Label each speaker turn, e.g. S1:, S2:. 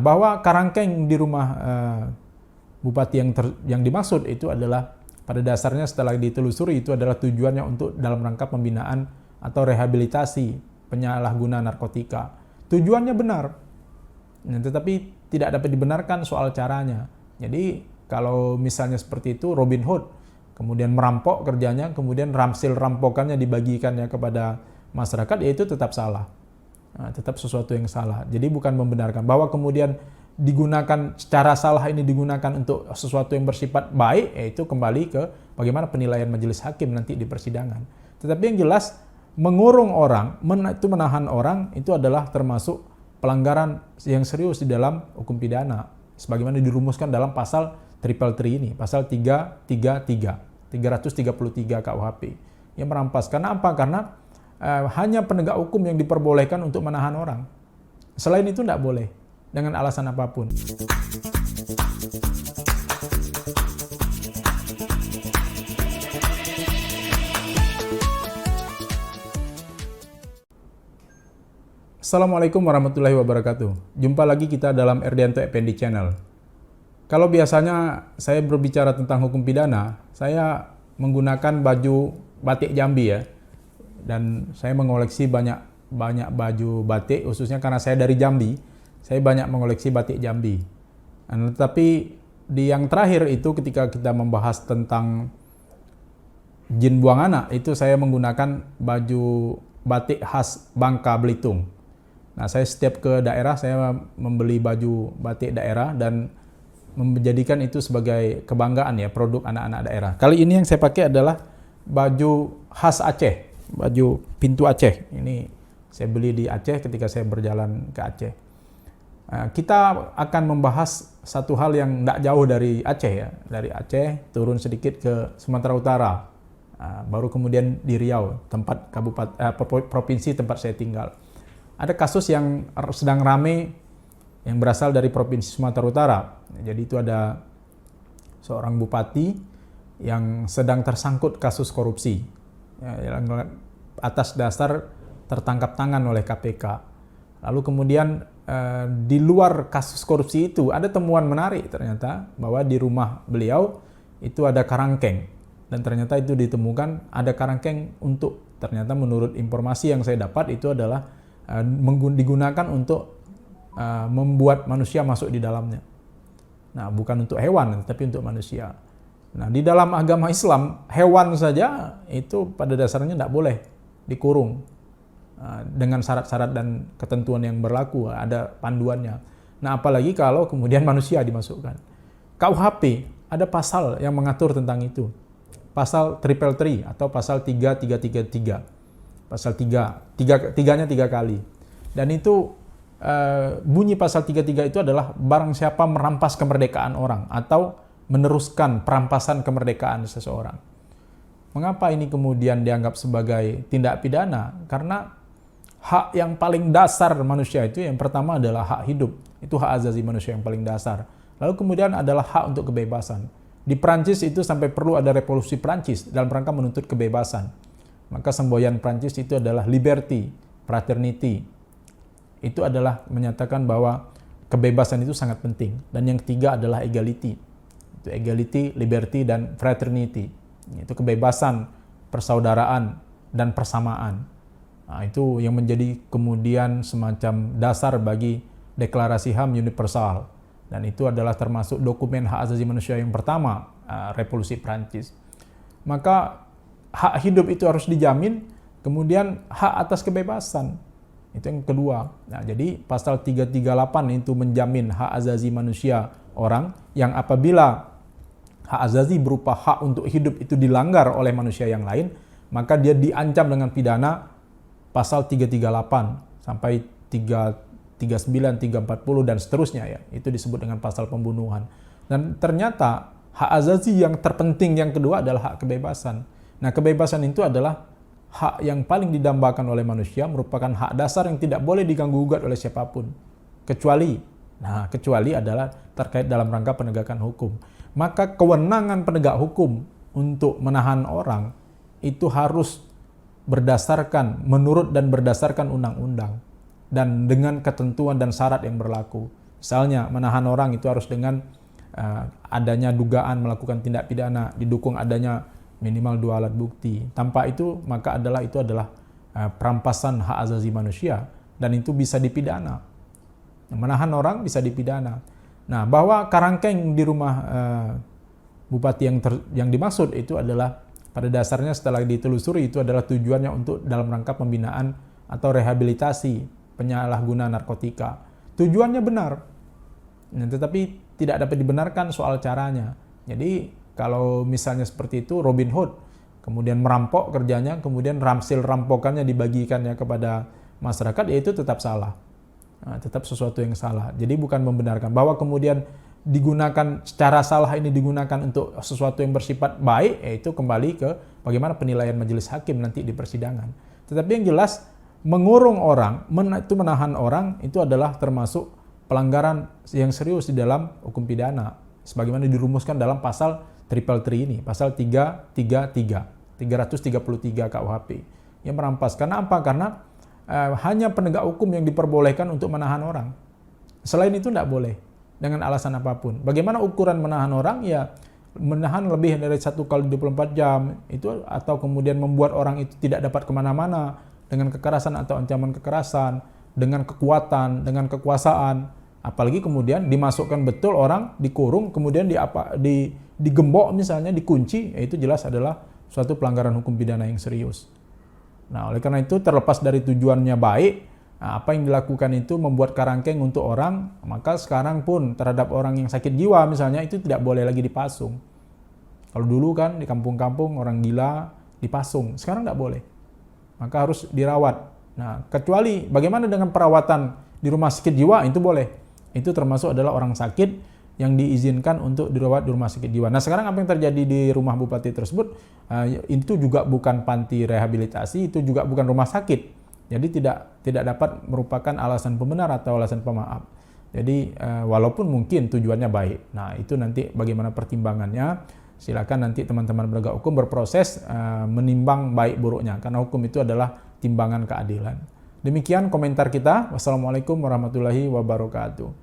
S1: bahwa Karangkeng di rumah bupati yang dimaksud itu adalah pada dasarnya setelah ditelusuri itu adalah tujuannya untuk dalam rangka pembinaan atau rehabilitasi penyalahguna narkotika. Tujuannya benar, tetapi tidak dapat dibenarkan soal caranya. Jadi kalau misalnya seperti itu Robin Hood, kemudian merampok kerjanya, kemudian hasil rampokannya dibagikannya kepada masyarakat, ya itu tetap salah. Tetap sesuatu yang salah. Jadi bukan membenarkan bahwa kemudian digunakan secara salah ini digunakan untuk sesuatu yang bersifat baik, yaitu kembali ke bagaimana penilaian majelis hakim nanti di persidangan. Tetapi yang jelas mengurung orang, itu menahan orang itu adalah termasuk pelanggaran yang serius di dalam hukum pidana sebagaimana dirumuskan dalam pasal 333 ini, pasal 333 KUHP yang merampas. Karena apa? Karena hanya penegak hukum yang diperbolehkan untuk menahan orang. Selain itu tidak boleh dengan alasan apapun. Assalamualaikum warahmatullahi wabarakatuh. Jumpa lagi kita dalam Erdianto Effendi Channel. Kalau biasanya saya berbicara tentang hukum pidana, saya menggunakan baju batik Jambi ya. Dan saya mengoleksi banyak baju batik, khususnya karena saya dari Jambi. Saya banyak mengoleksi batik Jambi. Tetapi di yang terakhir itu ketika kita membahas tentang jin buang anak, itu saya menggunakan baju batik khas Bangka Belitung. Nah, saya setiap ke daerah saya membeli baju batik daerah dan menjadikan itu sebagai kebanggaan ya, produk anak-anak daerah. Kali ini yang saya pakai adalah baju khas Aceh, baju pintu Aceh. Ini saya beli di Aceh ketika saya berjalan ke Aceh. Kita akan membahas satu hal yang tidak jauh dari Aceh ya. Dari Aceh turun sedikit ke Sumatera Utara. Baru kemudian di Riau, tempat provinsi tempat saya tinggal. Ada kasus yang sedang ramai yang berasal dari provinsi Sumatera Utara. Jadi itu ada seorang bupati yang sedang tersangkut kasus korupsi. Atas dasar tertangkap tangan oleh KPK. Lalu kemudian di luar kasus korupsi itu ada temuan menarik ternyata bahwa di rumah beliau itu ada karangkeng dan ternyata itu ditemukan ada karangkeng untuk ternyata menurut informasi yang saya dapat itu adalah digunakan untuk membuat manusia masuk di dalamnya. Nah, bukan untuk hewan tapi untuk manusia. Nah, di dalam agama Islam hewan saja itu pada dasarnya tidak boleh dikurung. Dengan syarat-syarat dan ketentuan yang berlaku, ada panduannya. Nah, apalagi kalau kemudian manusia dimasukkan. KUHP ada pasal yang mengatur tentang itu. Pasal 333 atau pasal 3333. Pasal 3 kali. Dan itu bunyi pasal 33 itu adalah barang siapa merampas kemerdekaan orang atau meneruskan perampasan kemerdekaan seseorang. Mengapa ini kemudian dianggap sebagai tindak pidana? Karena hak yang paling dasar manusia itu yang pertama adalah hak hidup. Itu hak asasi manusia yang paling dasar. Lalu kemudian adalah hak untuk kebebasan. Di Prancis itu sampai perlu ada revolusi Prancis dalam rangka menuntut kebebasan. Maka semboyan Prancis itu adalah liberty, fraternity. Itu adalah menyatakan bahwa kebebasan itu sangat penting. Dan yang ketiga adalah equality. Itu equality, liberty, dan fraternity. Itu kebebasan, persaudaraan, dan persamaan. Nah, itu yang menjadi kemudian semacam dasar bagi Deklarasi HAM Universal. Dan itu adalah termasuk dokumen hak asasi manusia yang pertama, Revolusi Prancis. Maka hak hidup itu harus dijamin, kemudian hak atas kebebasan. Itu yang kedua. Nah, jadi pasal 338 itu menjamin hak asasi manusia orang yang apabila hak asasi berupa hak untuk hidup itu dilanggar oleh manusia yang lain, maka dia diancam dengan pidana pasal 338 sampai 339, 340 dan seterusnya ya. Itu disebut dengan pasal pembunuhan. Dan ternyata hak asasi yang terpenting yang kedua adalah hak kebebasan. Nah, kebebasan itu adalah hak yang paling didambakan oleh manusia, merupakan hak dasar yang tidak boleh diganggu-gugat oleh siapapun. Kecuali adalah terkait dalam rangka penegakan hukum. Maka kewenangan penegak hukum untuk menahan orang itu harus menurut dan berdasarkan undang-undang dan dengan ketentuan dan syarat yang berlaku. Misalnya menahan orang itu harus dengan adanya dugaan melakukan tindak pidana, didukung adanya minimal 2 alat bukti. Tanpa itu maka itu adalah perampasan hak asasi manusia dan itu bisa dipidana. Menahan orang bisa dipidana. Nah, bahwa karangkeng di rumah bupati yang dimaksud itu adalah pada dasarnya setelah ditelusuri itu adalah tujuannya untuk dalam rangka pembinaan atau rehabilitasi penyalahguna narkotika. Tujuannya benar. Nah, tetapi tidak dapat dibenarkan soal caranya. Jadi kalau misalnya seperti itu Robin Hood, kemudian merampok kerjanya, kemudian hasil rampokannya dibagikannya kepada masyarakat, ya itu tetap salah. Nah, tetap sesuatu yang salah. Jadi bukan membenarkan bahwa kemudian digunakan secara salah ini digunakan untuk sesuatu yang bersifat baik, yaitu kembali ke bagaimana penilaian majelis hakim nanti di persidangan. Tetapi yang jelas mengurung orang, menahan orang itu adalah termasuk pelanggaran yang serius di dalam hukum pidana sebagaimana dirumuskan dalam pasal 333 ini, pasal 333 KUHP yang merampas. Karena apa? Karena hanya penegak hukum yang diperbolehkan untuk menahan orang. Selain itu tidak boleh dengan alasan apapun. Bagaimana ukuran menahan orang? Ya menahan lebih dari 1 kali 24 jam itu, atau kemudian membuat orang itu tidak dapat kemana-mana dengan kekerasan atau ancaman kekerasan, dengan kekuatan, dengan kekuasaan. Apalagi kemudian dimasukkan betul orang, dikurung, kemudian digembok misalnya, dikunci, itu jelas adalah suatu pelanggaran hukum pidana yang serius. Nah, oleh karena itu terlepas dari tujuannya baik, apa yang dilakukan itu membuat karangkeng untuk orang, maka sekarang pun terhadap orang yang sakit jiwa misalnya itu tidak boleh lagi dipasung. Kalau dulu kan di kampung-kampung orang gila dipasung, sekarang tidak boleh. Maka harus dirawat. Nah, kecuali bagaimana dengan perawatan di rumah sakit jiwa, itu boleh. Itu termasuk adalah orang sakit yang diizinkan untuk dirawat di rumah sakit jiwa. Nah, sekarang apa yang terjadi di rumah bupati tersebut, itu juga bukan panti rehabilitasi, itu juga bukan rumah sakit. Jadi tidak dapat merupakan alasan pembenar atau alasan pemaaf. Jadi walaupun mungkin tujuannya baik. Nah, itu nanti bagaimana pertimbangannya, silakan nanti teman-teman penegak hukum berproses menimbang baik buruknya, karena hukum itu adalah timbangan keadilan. Demikian komentar kita. Wassalamualaikum warahmatullahi wabarakatuh.